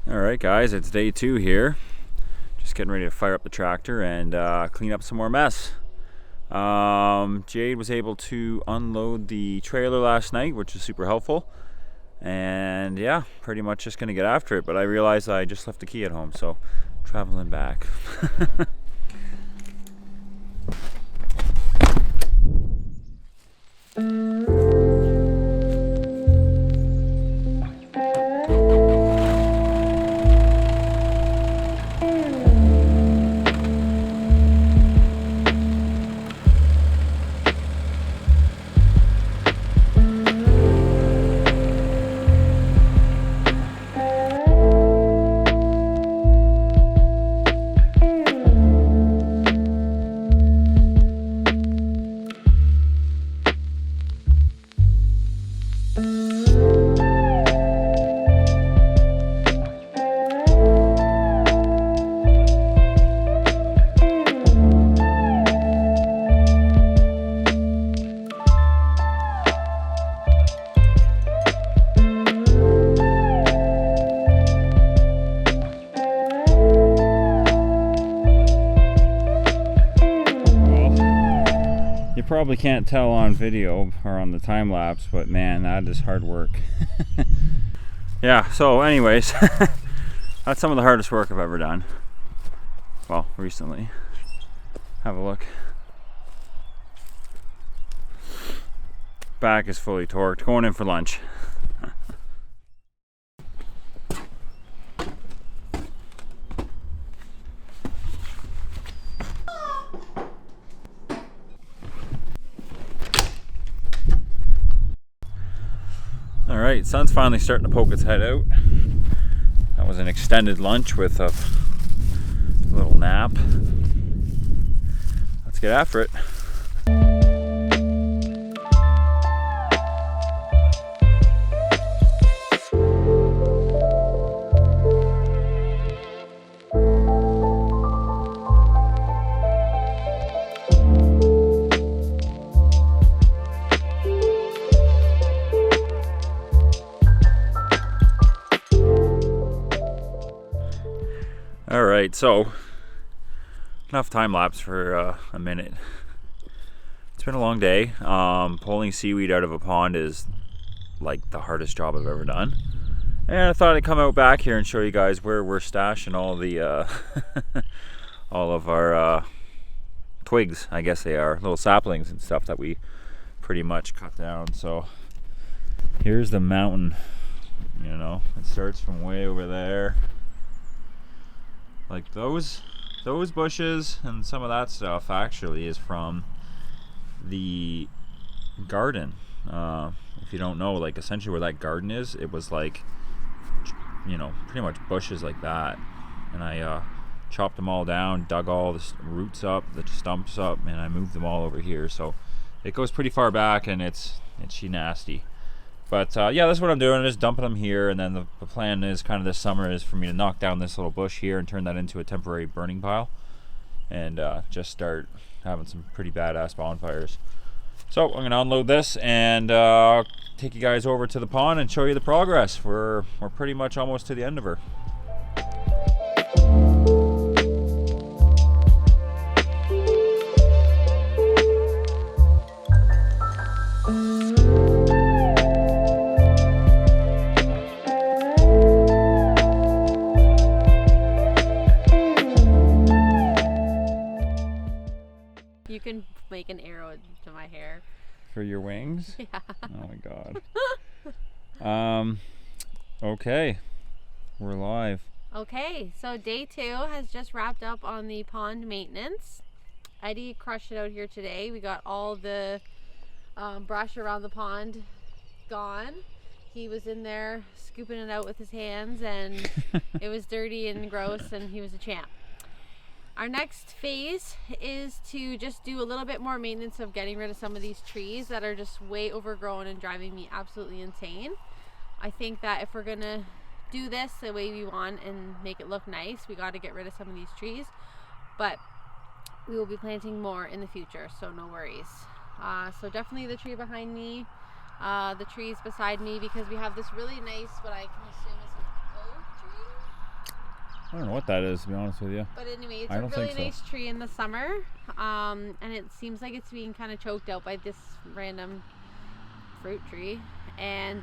Alright guys, it's day 2 here. Just getting ready to fire up the tractor and clean up some more mess. Jade was able to unload the trailer last night, which is super helpful. And yeah, pretty much just gonna get after it, but I realized I just left the key at home, so traveling back. Probably can't tell on video or on the time lapse, but man, that is hard work. Yeah, so anyways, that's some of the hardest work I've ever done. Well, recently. Have a look. Back is fully torqued, going in for lunch. Alright, sun's finally starting to poke its head out. That was an extended lunch with a little nap. Let's get after it. Alright, so enough time lapse for a minute. It's been a long day. Pulling seaweed out of a pond is like the hardest job I've ever done. And I thought I'd come out back here and show you guys where we're stashing all the all of our twigs, I guess they are, little saplings and stuff that we pretty much cut down. So here's the mountain, you know, it starts from way over there. Like those bushes and some of that stuff actually is from the garden. If you don't know, like essentially where that garden is, it was like, you know, pretty much bushes like that. And I chopped them all down, dug all the roots up, the stumps up, and I moved them all over here. So it goes pretty far back and it's nasty. But yeah, that's what I'm doing, just dumping them here, and then the plan is kind of this summer is for me to knock down this little bush here and turn that into a temporary burning pile and just start having some pretty badass bonfires. So I'm gonna unload this and take you guys over to the pond and show you the progress. We're pretty much almost to the end of her. You can make an arrow into my hair. For your wings? Yeah. Oh my god. Okay. We're live. Okay, so day 2 has just wrapped up on the pond maintenance. Eddie crushed it out here today. We got all the brush around the pond gone. He was in there scooping it out with his hands, and it was dirty and gross, and he was a champ. Our next phase is to just do a little bit more maintenance of getting rid of some of these trees that are just way overgrown and driving me absolutely insane. I think that if we're gonna do this the way we want and make it look nice, we got to get rid of some of these trees, but we will be planting more in the future, so no worries. So definitely the tree behind me, the trees beside me, because we have this really nice, what I can assume is an oak tree. I don't know what that is, to be honest with you. But anyway, it's I a don't really think so. nice tree in the summer. And it seems like it's being kind of choked out by this random fruit tree. And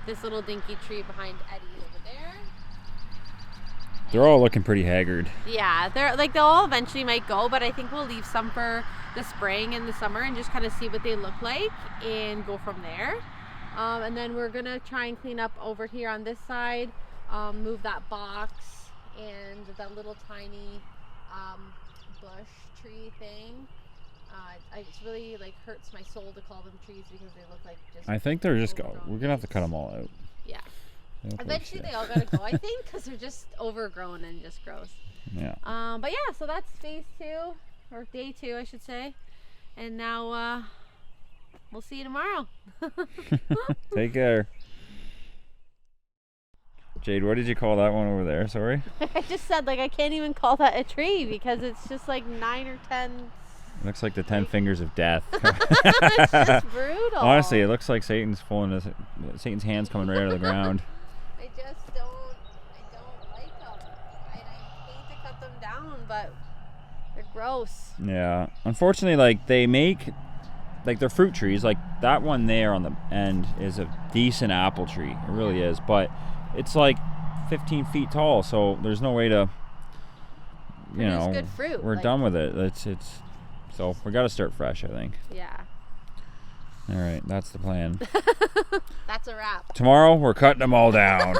this little dinky tree behind Eddie over there. They're all looking pretty haggard. Yeah, they'll all eventually might go, but I think we'll leave some for the spring and the summer and just kind of see what they look like and go from there. And then we're gonna try and clean up over here on this side, move that box and that little tiny bush tree thing. It's really like hurts my soul to call them trees because they look like just. I think they're just overgrown we're gonna have to weeds. cut them all out. Yeah. They look like Eventually shit. they all gotta go, I think, because they're just overgrown and just gross. Yeah. But yeah, so that's phase 2, or day 2, I should say. And now we'll see you tomorrow. Take care. Jade, what did you call that one over there? Sorry? I just said, like, I can't even call that a tree because it's just like 9 or 10. Looks like the 10 fingers of death. It's just brutal. Honestly, it looks like Satan's hands coming right out of the ground. I just don't like them. I hate to cut them down, but they're gross. Yeah. Unfortunately, like, they make, like, they're fruit trees. Like, that one there on the end is a decent apple tree. It really is. But it's like 15 feet tall, so there's no way to, you Produce know, good fruit, we're like- done with it. So we got to start fresh, I think. Yeah. All right, that's the plan. That's a wrap. Tomorrow, we're cutting them all down.